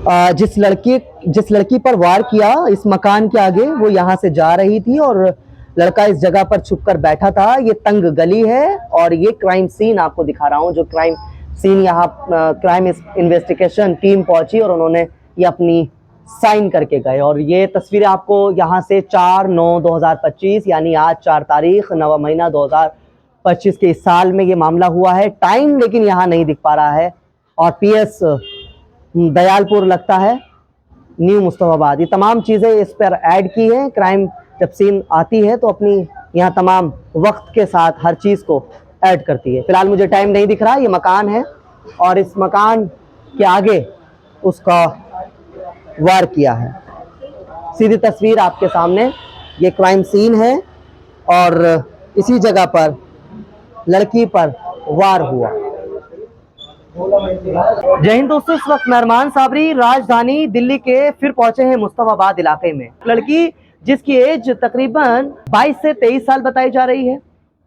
जिस लड़की पर वार किया इस मकान के आगे, वो यहाँ से जा रही थी और लड़का इस जगह पर छुपकर बैठा था। ये तंग गली है और ये क्राइम सीन आपको दिखा रहा हूँ। जो क्राइम सीन यहाँ क्राइम इन्वेस्टिगेशन टीम पहुंची और उन्होंने ये अपनी साइन करके गए। और ये तस्वीरें आपको यहाँ से 4/9/2025 यानी आज 4 तारीख 9वां महीना 2025 के इस साल में ये मामला हुआ है। टाइम लेकिन यहाँ नहीं दिख पा रहा है। और PS दयालपुर लगता है, न्यू मुस्तफाबाद, ये तमाम चीज़ें इस पर ऐड की हैं। क्राइम जब सीन आती है तो अपनी यहाँ तमाम वक्त के साथ हर चीज़ को ऐड करती है। फिलहाल मुझे टाइम नहीं दिख रहा। ये मकान है और इस मकान के आगे उसका वार किया है। सीधी तस्वीर आपके सामने, ये क्राइम सीन है और इसी जगह पर लड़की पर वार हुआ। जय हिंद दोस्तों, इस वक्त मेहरमान साबरी राजधानी दिल्ली के फिर पहुंचे हैं मुस्तफाबाद इलाके में। लड़की जिसकी एज तकरीबन 22 से 23 साल बताई जा रही है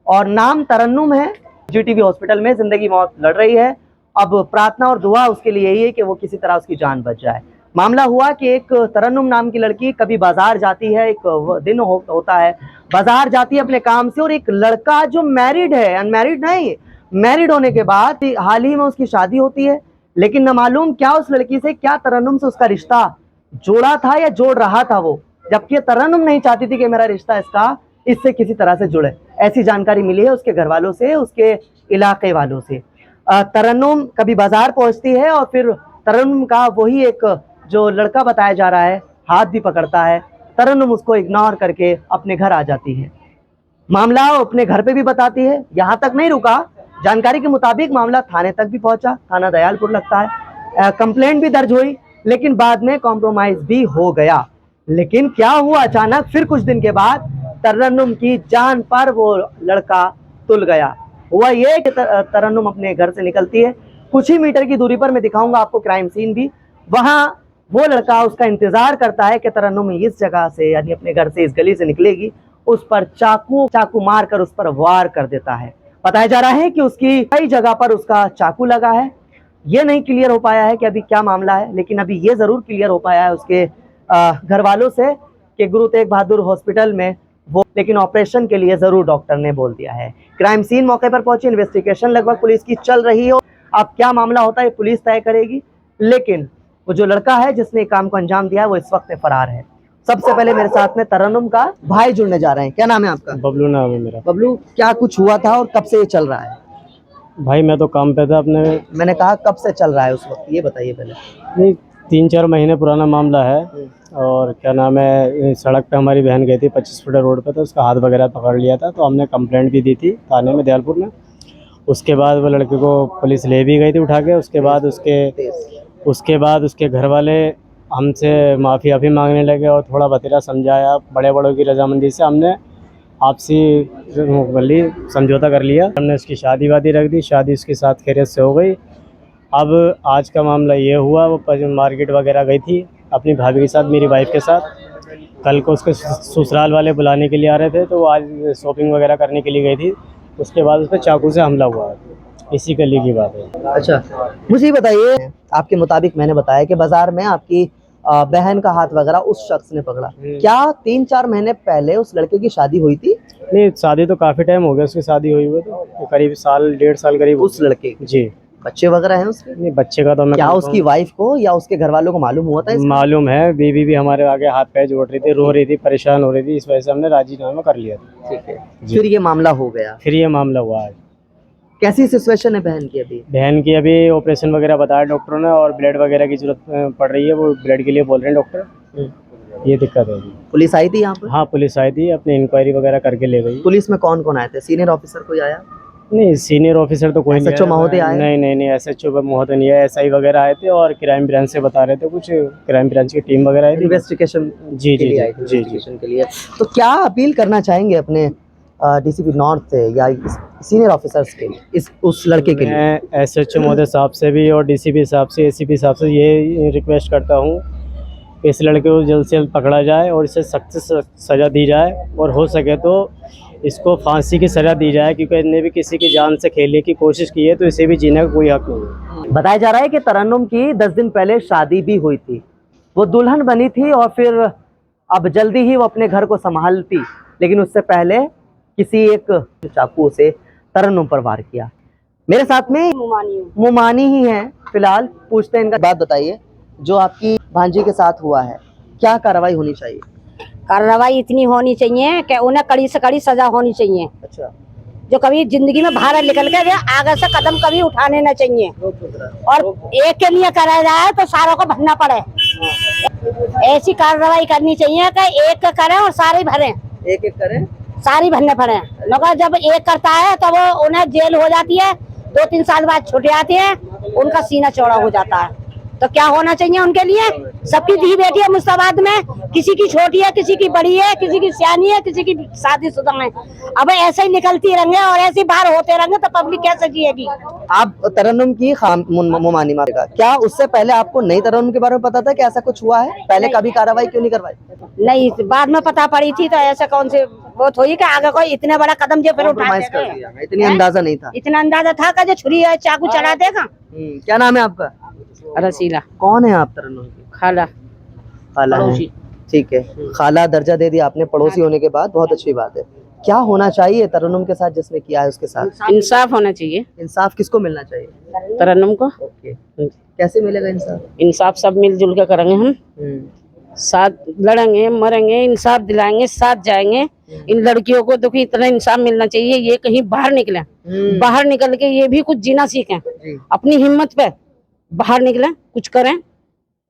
और नाम तरन्नुम है। GTV हॉस्पिटल में जिंदगी मौत लड़ रही है। अब प्रार्थना और दुआ उसके लिए यही है कि वो किसी तरह उसकी जान बच जाए। मामला हुआ कि एक तरन्नुम नाम की लड़की कभी बाजार जाती है, एक दिन होता है, बाजार जाती है अपने काम से, और एक लड़का जो मैरिड है, अनमैरिड नहीं, मैरिड होने के बाद हाल ही में उसकी शादी होती है। लेकिन न मालूम क्या उस लड़की से, क्या तरन्नुम से उसका रिश्ता जोड़ा था या जोड़ रहा था वो, जबकि तरन्नुम नहीं चाहती थी कि मेरा रिश्ता इससे किसी तरह से जुड़े। ऐसी जानकारी मिली है उसके घर वालों से, उसके इलाके वालों से। तरन्नुम कभी बाजार पहुंचती है और फिर तरन्नुम का वही एक जो लड़का बताया जा रहा है हाथ भी पकड़ता है। तरन्नुम उसको इग्नोर करके अपने घर आ जाती है। मामला अपने घर पे भी बताती है। यहाँ तक नहीं रुका, जानकारी के मुताबिक मामला थाने तक भी पहुंचा, थाना दयालपुर लगता है। कंप्लेंट भी दर्ज हुई, लेकिन बाद में कॉम्प्रोमाइज भी हो गया। लेकिन क्या हुआ, अचानक फिर कुछ दिन के बाद तरन्नुम की जान पर वो लड़का तुल गया। हुआ ये कि तरन्नुम अपने घर से निकलती है, कुछ ही मीटर की दूरी पर, मैं दिखाऊंगा आपको क्राइम सीन भी, वहां वो लड़का उसका इंतजार करता है कि तरन्नुम इस जगह से यानी अपने घर से इस गली से निकलेगी। उस पर चाकू मार कर उस पर वार कर देता है। बताया जा रहा है कि उसकी कई जगह पर उसका चाकू लगा है। ये नहीं क्लियर हो पाया है कि अभी क्या मामला है, लेकिन अभी ये जरूर क्लियर हो पाया है उसके घर वालों से कि गुरु तेग बहादुर हॉस्पिटल में वो, लेकिन ऑपरेशन के लिए जरूर डॉक्टर ने बोल दिया है। क्राइम सीन मौके पर पहुंची, इन्वेस्टिगेशन लगभग पुलिस की चल रही है। अब क्या मामला होता है पुलिस तय करेगी, लेकिन वो जो लड़का है जिसने काम को अंजाम दिया है वो इस वक्त फरार है। सबसे पहले मेरे साथ में तरन्नुम का भाई जुड़ने जा रहे हैं। क्या नाम है आपका? बबलू नाम है मेरा। बबलू, क्या कुछ हुआ था और कब से ये चल रहा है? भाई मैं तो काम पे था अपने। मैंने कहा कब से चल रहा है उस वक्त, ये बताइए पहले। नहीं, 3-4 महीने पुराना मामला है। और क्या नाम है, सड़क पे हमारी बहन गई थी 25 फुट रोड पे, तो उसका हाथ वगैरह पकड़ लिया था, तो हमने कंप्लेंट भी दी थी थाने में दयालपुर में। उसके बाद वो लड़के को पुलिस ले भी गई थी उठा के। उसके बाद उसके घर वाले हमसे माफ़ी मांगने लगे और थोड़ा बतेरा समझाया। बड़े बड़ों की रजामंदी से हमने आपसी समझौता कर लिया। हमने उसकी शादी वादी रख दी, शादी उसके साथ खैरियत से हो गई। अब आज का मामला ये हुआ, वो मार्केट वगैरह गई थी अपनी भाभी के साथ, मेरी वाइफ के साथ। कल को उसके ससुराल वाले बुलाने के लिए आ रहे थे, तो वो आज शॉपिंग वगैरह करने के लिए गई थी। उसके बाद उस पर चाकू से हमला हुआ, इसी गली की बात है। अच्छा, मुझे ये बताइए, आपके मुताबिक मैंने बताया कि बाजार में आपकी बहन का हाथ वगैरह उस शख्स ने पकड़ा। क्या 3-4 महीने पहले उस लड़के की शादी हुई थी? नहीं, शादी तो काफ़ी टाइम हो गया उसकी शादी हुई हुई, तो करीब 1.5 साल करीब। उस लड़के जी। बच्चे वगैरह हैं उसके? नहीं, बच्चे का तो मैं क्या उसकी वाइफ को या उसके घर वालों को मालूम हुआ था? मालूम है, बीवी भी हमारे आगे हाथ पैर जोड़ रही थी, रो रही थी, परेशान हो रही थी, इस वजह से हमने राजीनामा कर लिया था। ठीक है, फिर ये मामला हो गया। फिर ये मामला हुआ आज। कैसी सिचुएशन है बहन की अभी? बहन की अभी ऑपरेशन वगैरह बताया डॉक्टरों ने, और ब्लड वगैरह की जरूरत पड़ रही है, वो ब्लड के लिए बोल रहे हैं डॉक्टर। ये दिक्कत है अभी। पुलिस आई थी यहाँ पर? हाँ, पुलिस आई थी, अपनी इंक्वायरी वगैरह करके ले गई। पुलिस में कौन कौन आए थे? सीनियर ऑफिसर कोई आया? नहीं, सीनियर ऑफिसर तो कोई नहीं। SHO महोदय आए? नहीं, SHO महोदय नहीं है, SI वगैरह आए थे और क्राइम ब्रांच से बता रहे थे, कुछ क्राइम ब्रांच की टीम वगैरह आई थी इन्वेस्टिगेशन जी के लिए। तो क्या अपील करना चाहेंगे अपने DCP नॉर्थ से या सीनियर ऑफिसर्स के लिए उस लड़के के लिए? मैं SHO महोदय साहब से भी और DCP साहब से, ACP साहब से ये रिक्वेस्ट करता हूँ कि इस लड़के को जल्द से जल्द पकड़ा जाए और इसे सख्त से सज़ा दी जाए, और हो सके तो इसको फांसी की सजा दी जाए, क्योंकि इसने भी किसी की जान से खेलने की कोशिश की है, तो इसे भी जीने का कोई हक नहीं है। बताया जा रहा है कि तरन्नुम की 10 दिन पहले शादी भी हुई थी, वो दुल्हन बनी थी और फिर अब जल्दी ही वो अपने घर को संभालती, लेकिन उससे पहले किसी एक चाकू से तरन्नुम पर वार किया। मेरे साथ में मुमानी ही है, फिलहाल पूछते हैं इनका। बात बताइए, जो आपकी भांजी के साथ हुआ है, क्या कार्रवाई होनी चाहिए? कार्रवाई इतनी होनी चाहिए कि उन्हें कड़ी से कड़ी सजा होनी चाहिए। अच्छा, जो कभी जिंदगी में बाहर निकल के आगे से कदम कभी उठाने न चाहिए, और एक के लिए करा जाए तो सारों को भरना पड़े। ऐसी कार्रवाई करनी चाहिए कि एक करें और सारे भरें, एक एक करें, सारी भरने पड़े। मगर जब एक करता है तो वो उन्हें जेल हो जाती है, 2-3 साल बाद छूट जाती है, उनका सीना चौड़ा हो जाता है। तो क्या होना चाहिए उनके लिए? सबकी धी बेटी है मुस्ताबाद में, किसी की छोटी है, किसी की बड़ी है, किसी की सियानी है, किसी की शादीशुदा है। अब ऐसे ही निकलती रहेंगे और ऐसे ही बाहर होते रहेंगे तो पब्लिक कैसे जिएगी? आप तरन्नुम की मुमानी मारेगा, क्या उससे पहले आपको नई तरन्नुम के बारे में पता था कि ऐसा कुछ हुआ है? पहले कभी कार्रवाई क्यों नहीं करवाई? नहीं, बाद में पता पड़ी थी, तो ऐसा कौन से वो थोड़ी कि आगे कोई इतने बड़ा कदम जो फिर उठा कॉम्प्रोमाइज कर देगा। दिया, इतनी अंदाजा नहीं था। इतना अंदाजा था कि जो छुरी है चाकू चला देगा। क्या नाम है आपका? रसीला कौन है आप तरन्नुम की? खाला खाला है, ठीक है। खाला दर्जा दे दिया आपने पड़ोसी होने के बाद, बहुत अच्छी बात है। क्या होना चाहिए तरन्नुम के साथ जिसने किया है उसके साथ? इंसाफ होना चाहिए इंसाफ किसको मिलना चाहिए? तरन्नुम को। ओके, कैसे मिलेगा इंसाफ? इंसाफ सब मिलजुल कर करेंगे हम, साथ लड़ेंगे, मरेंगे, इंसाफ दिलाएंगे, साथ जाएंगे। इन लड़कियों को देखो इतना इंसाफ मिलना चाहिए, ये कहीं बाहर निकले, बाहर निकल के ये भी कुछ जीना सीखें, अपनी हिम्मत पे बाहर निकले, कुछ करें।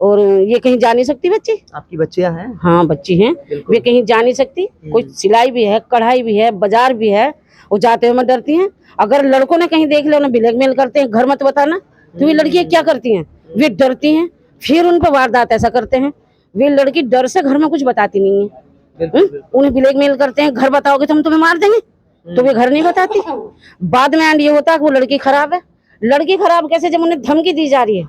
और ये कहीं जा नहीं सकती बच्ची। आपकी बच्चियां हैं? हाँ बच्ची हैं, वे कहीं जा नहीं सकती। कोई सिलाई भी है, कढ़ाई भी है, बाजार भी है, वो जाते हुए डरती हैं। अगर लड़कों ने कहीं देख लिया, उन्हें ब्लैकमेल करते हैं, घर मत बताना, तो वे लड़कियां क्या करती हैं? वे डरती हैं, फिर उन पर वारदात ऐसा करते हैं। वे लड़की डर से घर में कुछ बताती नहीं है, उन्हें ब्लैकमेल करते हैं, घर बताओगे तो हम तुम्हें मार देंगे, तो वे घर नहीं बताती। बाद में एंड ये होता है कि वो लड़की खराब है। लड़की खराब कैसे? जब उन्हें धमकी दी जा रही है,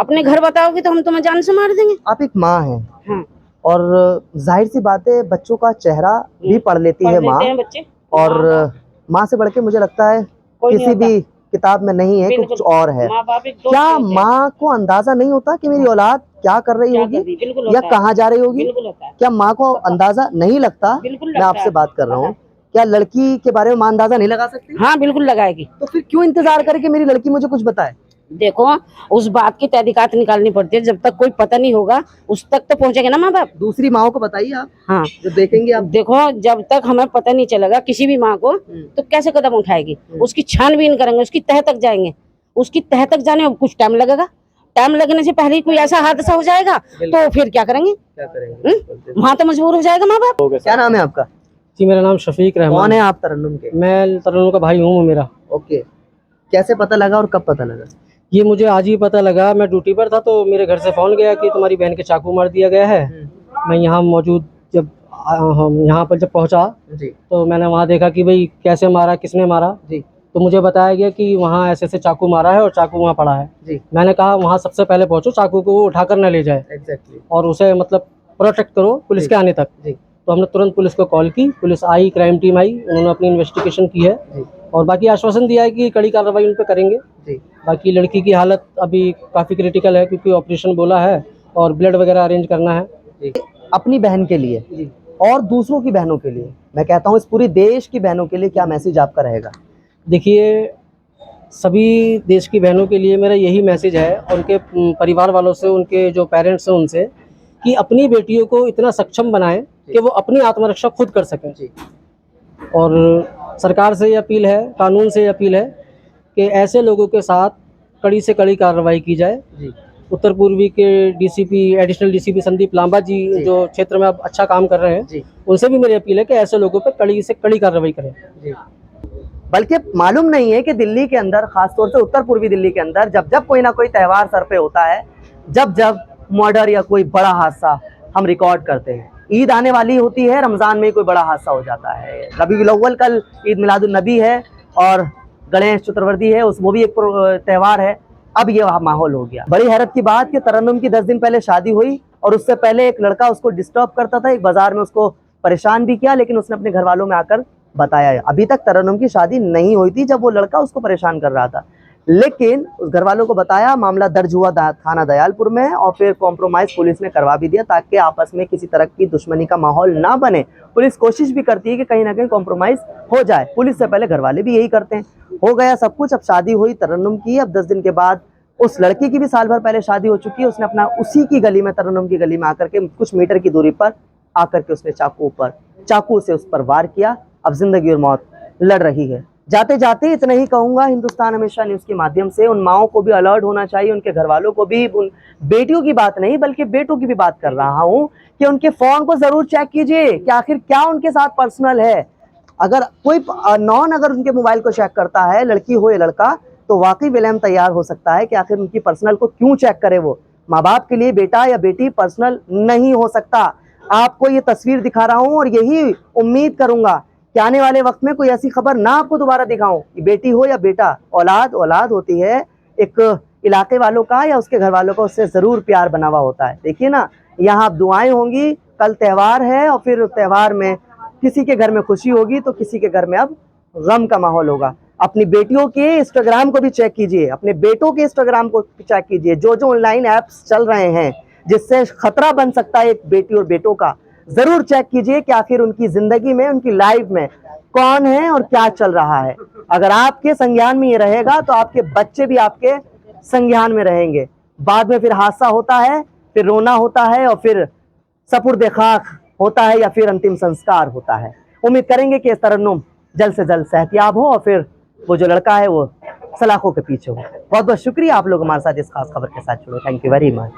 अपने घर बताओगे तो हम तुम्हें जान से मार देंगे। आप एक माँ हैं, हाँ। और जाहिर सी बात है बच्चों का चेहरा भी पढ़ लेती है माँ, बच्चे। और माँ से बढ़ के मुझे लगता है किसी भी किताब में नहीं है कि कुछ और है। क्या माँ को अंदाजा नहीं होता कि मेरी औलाद क्या कर रही होगी या कहाँ जा रही होगी? क्या माँ को अंदाजा नहीं लगता? मैं आपसे बात कर रहा हूँ, क्या लड़की के बारे में माँ अंदाजा नहीं लगा सकती? हाँ बिल्कुल लगाएगी। तो फिर क्यों इंतजार करे कि मेरी लड़की मुझे कुछ बताए? देखो, उस बात की तहकीकात निकालनी पड़ती है, जब तक कोई पता नहीं होगा उस तक तो पहुंचेंगे ना माँ बाप। दूसरी माओ को बताइए आप, हाँ जो देखेंगे आप। देखो, जब तक हमें पता नहीं चलेगा किसी भी माँ को, तो कैसे कदम उठाएगी? उसकी छानबीन करेंगे, उसकी तह तक जाएंगे। उसकी तह तक जाने में कुछ टाइम लगेगा, टाइम लगने से पहले कोई ऐसा हादसा हो जाएगा तो फिर क्या करेंगे? क्या करेंगे? वहाँ तो मजबूर हो जाएगा माँ बाप। क्या नाम है आपका? जी मेरा नाम शफीक रहमान। कौन है आप तरन्नुम के? मैं तरन्नुम का भाई हूँ मेरा। ओके, कैसे पता लगा और कब पता लगा? ये मुझे आज ही पता लगा, मैं ड्यूटी पर था तो मेरे घर से फ़ोन गया कि तुम्हारी बहन के चाकू मार दिया गया है। मैं यहाँ मौजूद जब यहाँ पर जब पहुँचा जी, तो मैंने वहाँ देखा कि भाई कैसे मारा, किसने मारा जी, तो मुझे बताया गया कि वहाँ ऐसे ऐसे चाकू मारा है और चाकू वहाँ पड़ा है। जी, मैंने कहा वहाँ सबसे पहले पहुँचो, चाकू को उठाकर न ले जाए एग्जैक्टली, और उसे मतलब प्रोटेक्ट करो पुलिस के आने तक। जी, तो हमने तुरंत पुलिस को कॉल की, पुलिस आई, क्राइम टीम आई, उन्होंने अपनी इन्वेस्टिगेशन की है जी, और बाकी आश्वासन दिया है कि कड़ी कार्रवाई उन पर करेंगे। जी, बाकी लड़की की हालत अभी काफ़ी क्रिटिकल है क्योंकि ऑपरेशन बोला है और ब्लड वगैरह अरेंज करना है। जी। अपनी बहन के लिए और दूसरों की बहनों के लिए, मैं कहता हूँ इस पूरी देश की बहनों के लिए क्या मैसेज आपका रहेगा? देखिए, सभी देश की बहनों के लिए मेरा यही मैसेज है, उनके परिवार वालों से, उनके जो पेरेंट्स हैं उनसे, कि अपनी बेटियों को इतना सक्षम बनाएं कि वो अपनी आत्मरक्षा खुद कर सकें। और सरकार से ये अपील है, कानून से ये अपील है कि ऐसे लोगों के साथ कड़ी से कड़ी कार्रवाई की जाए। उत्तर पूर्वी के DCP, additional DCP Sandeep Lamba ji जो क्षेत्र में अब अच्छा काम कर रहे हैं, उनसे भी मेरी अपील है कि ऐसे लोगों पर कड़ी से कड़ी कार्रवाई करें। बल्कि मालूम नहीं है कि दिल्ली के अंदर, खासतौर से उत्तर पूर्वी दिल्ली के अंदर, जब जब कोई ना कोई त्यौहार सर पे होता है, जब जब मर्डर या कोई बड़ा हादसा हम रिकॉर्ड करते हैं। ईद आने वाली होती है, रमज़ान में कोई बड़ा हादसा हो जाता है, रबीउल अव्वल कल ईद मिलादुन नबी है और गणेश चतुर्थी है, वो भी एक त्यौहार है। अब ये माहौल हो गया। बड़ी हैरत की बात कि तरन्नुम की 10 दिन पहले शादी हुई और उससे पहले एक लड़का उसको डिस्टर्ब करता था, एक बाजार में उसको परेशान भी किया, लेकिन उसने अपने घर वालों में आकर बताया। अभी तक तरन्नुम की शादी नहीं हुई थी जब वो लड़का उसको परेशान कर रहा था, लेकिन उस घर वालों को बताया, मामला दर्ज हुआ थाना दयालपुर में और फिर कॉम्प्रोमाइज पुलिस ने करवा भी दिया ताकि आपस में किसी तरह की दुश्मनी का माहौल ना बने। पुलिस कोशिश भी करती है कि कहीं ना कहीं कॉम्प्रोमाइज हो जाए, पुलिस से पहले घर वाले भी यही करते हैं। हो गया सब कुछ, अब शादी हुई तरन्नुम की। अब 10 दिन के बाद उस लड़की की भी साल भर पहले शादी हो चुकी है। उसने अपना उसी की गली में, तरन्नुम की गली में आकर के कुछ मीटर की दूरी पर आकर के उसने चाकू से उस पर वार किया। अब जिंदगी और मौत लड़ रही है। जाते जाते इतना ही कहूंगा, हिंदुस्तान हमेशा न्यूज के माध्यम से उन माओं को भी अलर्ट होना चाहिए, उनके घर वालों को भी, उन बेटियों की बात नहीं बल्कि बेटों की भी बात कर रहा हूं कि उनके फोन को जरूर चेक कीजिए कि आखिर क्या उनके साथ पर्सनल है। अगर कोई अगर उनके मोबाइल को चेक करता है, लड़की हो या लड़का, तो वाकई विलेम तैयार हो सकता है कि आखिर उनकी पर्सनल को क्यों चेक करे। वो माँ बाप के लिए बेटा या बेटी पर्सनल नहीं हो सकता। आपको ये तस्वीर दिखा रहा हूं और यही उम्मीद करूंगा कि आने वाले वक्त में कोई ऐसी खबर ना आपको दोबारा दिखाऊं कि बेटी हो या बेटा, औलाद औलाद होती है। एक इलाके वालों का या उसके घर वालों का उससे जरूर प्यार बना हुआ होता है। देखिए ना, यहाँ अब दुआएं होंगी, कल त्यौहार है और फिर त्यौहार में किसी के घर में खुशी होगी तो किसी के घर में अब गम का माहौल होगा। अपनी बेटियों के इंस्टाग्राम को भी चेक कीजिए, अपने बेटों के इंस्टाग्राम को चेक कीजिए। जो ऑनलाइन ऐप्स चल रहे हैं जिससे खतरा बन सकता है एक बेटी और बेटों का, जरूर चेक कीजिए कि आखिर उनकी जिंदगी में, उनकी लाइफ में कौन है और क्या चल रहा है। अगर आपके संज्ञान में ये रहेगा तो आपके बच्चे भी आपके संज्ञान में रहेंगे। बाद में फिर हादसा होता है, फिर रोना होता है और फिर सपुर्दे खाक होता है या फिर अंतिम संस्कार होता है। उम्मीद करेंगे कि तरन्नुम जल्द से जल्द सेहतयाब हो और फिर वो जो लड़का है वो सलाखों के पीछे हो। बहुत बहुत शुक्रिया आप लोग हमारे साथ इस खास खबर के साथ जुड़े। Thank you very much.